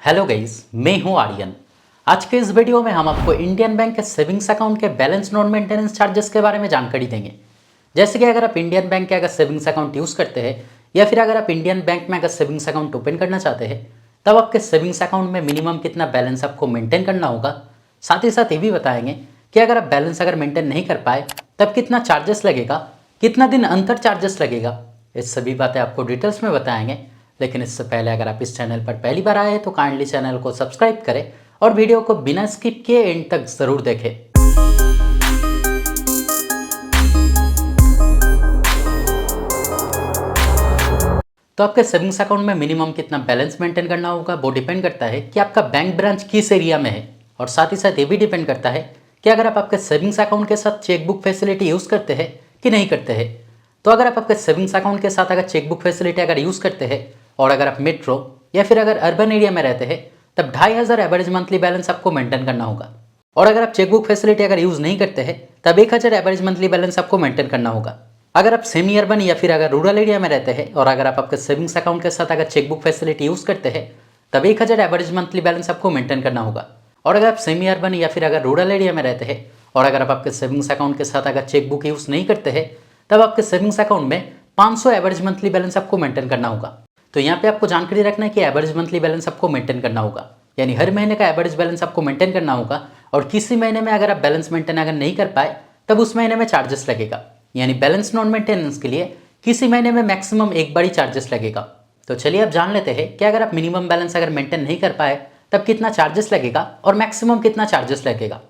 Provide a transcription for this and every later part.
Hello guys, मैं हूं आर्यन। आज के इस वीडियो में हम आपको इंडियन बैंक के सेविंग्स अकाउंट के बैलेंस नॉन मेंटेनेंस चार्जेस के बारे में जानकारी देंगे। जैसे कि अगर आप इंडियन बैंक के अगर सेविंग्स अकाउंट यूज़ करते हैं या फिर अगर आप इंडियन बैंक में अगर सेविंग्स अकाउंट ओपन करना चाहते हैं, तब आपके सेविंग्स अकाउंट में मिनिमम कितना बैलेंस आपको मेंटेन करना होगा। साथ ही साथ ये भी बताएंगे कि अगर आप बैलेंस अगर मेंटेन नहीं कर पाए तब कितना चार्जेस लगेगा, कितना दिन अंतर चार्जेस लगेगा। ये सभी बातें आपको डिटेल्स में बताएंगे। लेकिन इससे पहले अगर आप इस चैनल पर पहली बार आए हैं तो काइंडली चैनल को सब्सक्राइब करें और वीडियो को बिना स्किप किए एंड तक ज़रूर देखें। तो आपके सेविंग्स अकाउंट में मिनिमम कितना बैलेंस मेंटेन करना होगा वो डिपेंड करता है कि आपका बैंक ब्रांच किस एरिया में है, और साथ ही साथ ये भी डिपेंड करता है कि अगर आप आपके सेविंग्स अकाउंट के साथ चेकबुक फैसिलिटी यूज़ करते हैं कि नहीं करते हैं। तो अगर आप आपके सेविंग्स अकाउंट के साथ अगर चेकबुक फैसिलिटी अगर यूज़ करते हैं और अगर आप मेट्रो या फिर अगर अर्बन एरिया में रहते हैं, तब 2500 एवरेज मंथली बैलेंस आपको मेंटेन करना होगा। और अगर आप चेकबुक फैसिलिटी अगर यूज़ नहीं करते हैं तब 1000 एवरेज मंथली बैलेंस आपको मेंटेन करना होगा। अगर आप सेमी अर्बन या फिर अगर रूरल एरिया में रहते हैं और अगर आप आपके सेविंग्स अकाउंट के साथ अगर चेकबुक फैसिलिटी यूज़ करते हैं, तब 1000 एवरेज मंथली बैलेंस आपको मेंटेन करना होगा। और अगर आप सेमी अर्बन या फिर अगर रूरल एरिया में रहते हैं और अगर आप आपके सेविंग्स अकाउंट के साथ अगर चेकबुक यूज़ नहीं करते हैं, तब आपके सेविंग्स अकाउंट में 500 एवरेज मंथली बैलेंस आपको मेंटेन करना होगा। तो यहाँ पे आपको जानकारी रखना है कि एवरेज मंथली बैलेंस आपको मेंटेन करना होगा, यानी हर महीने का एवरेज बैलेंस आपको मेंटेन करना होगा। और किसी महीने में अगर आप बैलेंस मेंटेन अगर नहीं कर पाए तब उस महीने में चार्जेस लगेगा, यानी बैलेंस नॉन मेंटेनेंस के लिए किसी महीने में मैक्सिमम एक बार ही चार्जेस लगेगा। तो चलिए अब जान लेते हैं कि अगर आप मिनिमम बैलेंस अगर मेंटेन नहीं कर पाए तब कितना चार्जेस लगेगा और मैक्सिमम कितना चार्जेस लगेगा।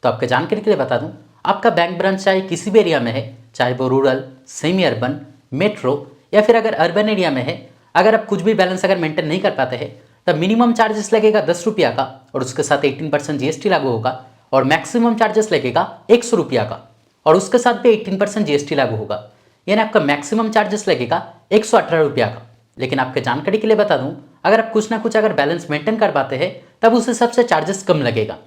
तो आपके जानकारी के लिए बता दूं, आपका बैंक ब्रांच चाहे किसी भी एरिया में है, चाहे वो रूरल, सेमी अर्बन, मेट्रो या फिर अगर अर्बन एरिया में है, अगर आप कुछ भी बैलेंस अगर मेंटेन नहीं कर पाते हैं तब मिनिमम चार्जेस लगेगा 10 रुपया का और उसके साथ 18% जीएसटी लागू होगा, और मैक्सिमम चार्जेस लगेगा 100 रुपया का और उसके साथ भी 18% जीएसटी लागू होगा, यानी आपका मैक्सिमम चार्जेस लगेगा 118 रुपया का। लेकिन आपके जानकारी के लिए बता दूं, अगर आप कुछ ना कुछ अगर बैलेंस मेंटेन कर पाते हैं तब उस हिसाब से चार्जेस कम लगेगा।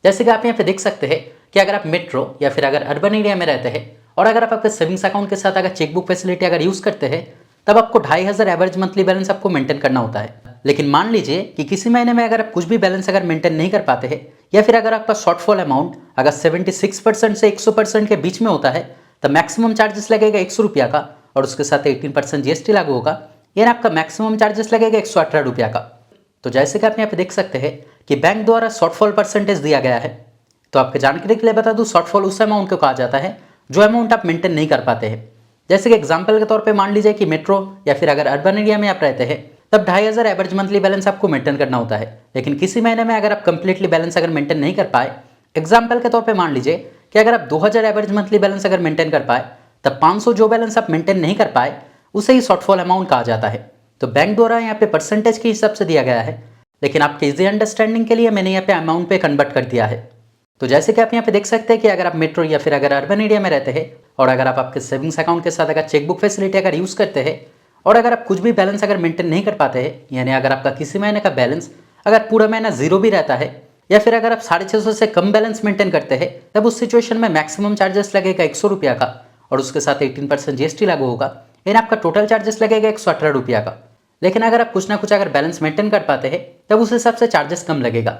जैसे कि आप यहाँ पे देख सकते हैं कि अगर आप मेट्रो या फिर अगर अर्बन एरिया में रहते हैं और अगर आप आपके सेविंग्स अकाउंट के साथ अगर चेकबुक फैसिलिटी अगर यूज़ करते हैं, तब आपको 2500 एवरेज मंथली बैलेंस आपको मेंटेन करना होता है। लेकिन मान लीजिए कि किसी महीने में अगर आप कुछ भी बैलेंस अगर मेंटेन नहीं कर पाते हैं या फिर अगर आपका शॉर्टफॉल अमाउंट अगर 76% से 100% के बीच में होता है, तब मैक्सिमम चार्जेस लगेगा 100 रुपया का और उसके साथ 18% जीएसटी लागू होगा, यानी आपका मैक्सिमम चार्जेस लगेगा 118 रुपया का। तो जैसे कि आप यहाँ पे देख सकते हैं कि बैंक द्वारा शॉर्टफॉल परसेंटेज दिया गया है। तो आपके जानकारी के लिए बता दूँ, शॉर्टफॉल उस अमाउंट को कहा जाता है जो अमाउंट आप मेंटेन नहीं कर पाते हैं। जैसे कि एग्जाम्पल के तौर पे मान लीजिए कि मेट्रो या फिर अगर अर्बन एरिया में आप रहते हैं, तब 2500 एवरेज मंथली बैलेंस आपको मेंटेन करना होता है। लेकिन किसी महीने में अगर आप कंप्लीटली बैलेंस अगर मेंटेन नहीं कर पाए, एग्जाम्पल के तौर पे मान लीजिए कि अगर आप 2000 एवरेज मंथली बैलेंस अगर मेंटेन कर पाए, तब 500 जो बैलेंस आप मेंटेन नहीं कर पाए उसे ही शॉर्टफॉल अमाउंट कहा जाता है। तो बैंक द्वारा यहाँ पे परसेंटेज के हिसाब से दिया गया है, लेकिन आपके इजी अंडरस्टैंडिंग के लिए मैंने यहाँ पे अमाउंट पे कन्वर्ट कर दिया है। तो जैसे कि आप यहाँ पे देख सकते हैं कि अगर आप मेट्रो या फिर अगर अर्बन एरिया में रहते हैं और अगर आप आपके सेविंग्स अकाउंट के साथ अगर चेकबुक फैसिलिटी अगर यूज़ करते हैं और अगर आप कुछ भी बैलेंस अगर मेंटेन नहीं कर पाते हैं, यानी अगर आपका किसी महीने का बैलेंस अगर पूरा महीना जीरो भी रहता है या फिर अगर आप 650 से कम बैलेंस मेंटेन करते हैं, तब उस सिचुएशन में मैक्सिमम चार्जेस लगेगा 100 रुपया का और उसके साथ 18% जीएसटी लागू होगा, यानी आपका टोटल चार्जेस लगेगा 118 रुपया का। लेकिन अगर आप कुछ ना कुछ अगर बैलेंस मेंटेन कर पाते हैं तब उस हिसाब से चार्जेस कम लगेगा।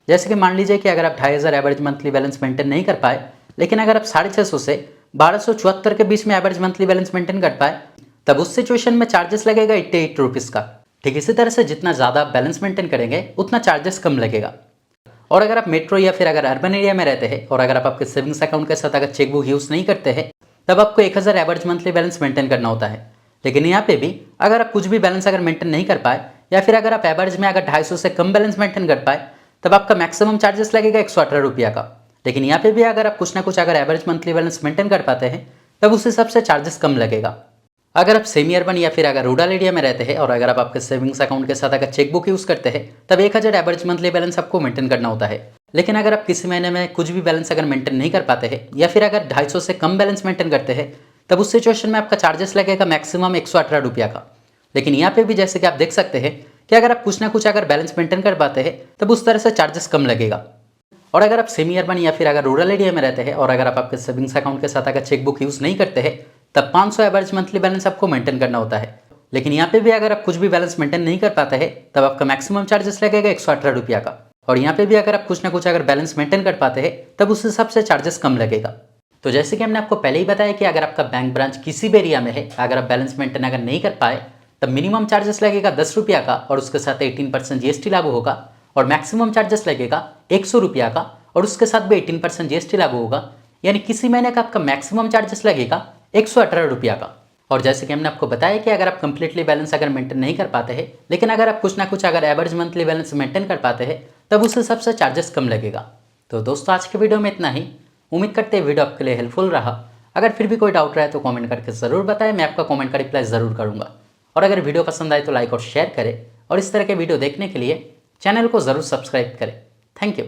जैसे कि मान लीजिए कि अगर आप 2500 एवरेज मंथली बैलेंस मेंटेन नहीं कर पाए, लेकिन अगर आप 650 से 1274 के बीच में एवरेज मंथली बैलेंस मेंटेन कर पाए, तब उस सिचुएशन में चार्जेस लगेगा 88 रुपीज़ का। ठीक इसी तरह से जितना ज़्यादा आप बैलेंस मेंटेन करेंगे उतना चार्जेस कम लगेगा। और अगर आप मेट्रो या फिर अगर अर्बन एरिया में रहते हैं और अगर आप आपके सेविंग्स अकाउंट के साथ अगर चेकबुक यूज़ नहीं करते हैं, तब आपको 1000 एवरेज मंथली बैलेंस मेंटेन करना होता है। लेकिन यहाँ पे भी अगर आप कुछ भी बैलेंस अगर मेंटेन नहीं कर पाए या फिर अगर आप एवरेज में अगर 250 से कम बैलेंस मेंटेन कर पाए, तब आपका मैक्सिमम चार्जेस लगेगा 118 रुपया का। लेकिन यहाँ पे भी अगर आप कुछ ना कुछ अगर एवरेज मंथली बैलेंस मेंटेन कर पाते हैं, तब उस हिसाब से चार्जेस कम लगेगा। अगर आप सेमी अर्बन या फिर अगर रूरल एरिया में रहते हैं और अगर आप आपके सेविंग्स अकाउंट के साथ अगर चेकबुक यूज़ करते हैं, तब 1000 एवरेज मंथली बैलेंस आपको मेंटेन करना होता है। लेकिन अगर आप किसी महीने में कुछ भी बैलेंस अगर मेंटेन नहीं कर पाते हैं या फिर अगर 250 से कम बैलेंस मेंटेन करते हैं, तब उस सिचुएशन में आपका चार्जेस लगेगा मैक्सिमम 118 रुपया का। लेकिन यहाँ पे भी जैसे कि आप देख सकते हैं कि अगर आप कुछ ना कुछ अगर बैलेंस मेंटेन कर पाते हैं, तब उस तरह से चार्जेस कम लगेगा। और अगर आप सेमी अर्बन या फिर अगर रूरल एरिया में रहते हैं और अगर आप आपके सेविंग्स अकाउंट के साथ अगर चेकबुक यूज़ नहीं करते हैं, तब 500 एवरेज मंथली बैलेंस आपको मेंटेन करना होता है। लेकिन यहाँ पे भी अगर आप कुछ भी बैलेंस मेंटेन नहीं कर पाते हैं तब आपका मैक्सिमम चार्जेस लगेगा 118 रुपया का। और यहाँ पे भी अगर आप कुछ ना कुछ अगर बैलेंस मेंटेन कर पाते हैं तब उस हिसाब से चार्जेस कम लगेगा। तो जैसे कि हमने आपको पहले ही बताया कि अगर आपका बैंक ब्रांच किसी भी एरिया में है, अगर आप बैलेंस मेंटेन अगर नहीं कर पाए तब मिनिमम चार्जेस लगेगा 10 रुपया का और उसके साथ 18% जीएसटी लागू होगा। और मैक्सिमम चार्जेस लगेगा 100 रुपया का और उसके साथ भी 18% जीएसटी लागू होगा। यानी किसी महीने का आपका मैक्सिमम चार्जेस लगेगा 118 रुपया का। और जैसे कि हमने आपको बताया कि अगर आप कंप्लीटली बैलेंस अगर मेंटेन नहीं कर पाते हैं, लेकिन अगर आप कुछ ना कुछ अगर एवरेज मंथली बैलेंस मेंटेन कर पाते हैं तब उस हिसाब से चार्जेस कम लगेगा। तो दोस्तों आज के वीडियो में इतना ही। उम्मीद करते हैं वीडियो आपके लिए हेल्पफुल रहा। अगर फिर भी कोई डाउट रहा है तो कमेंट करके ज़रूर बताएं, मैं आपका कमेंट का रिप्लाई ज़रूर करूँगा। और अगर वीडियो पसंद आए तो लाइक और शेयर करें और इस तरह के वीडियो देखने के लिए चैनल को ज़रूर सब्सक्राइब करें। Thank you.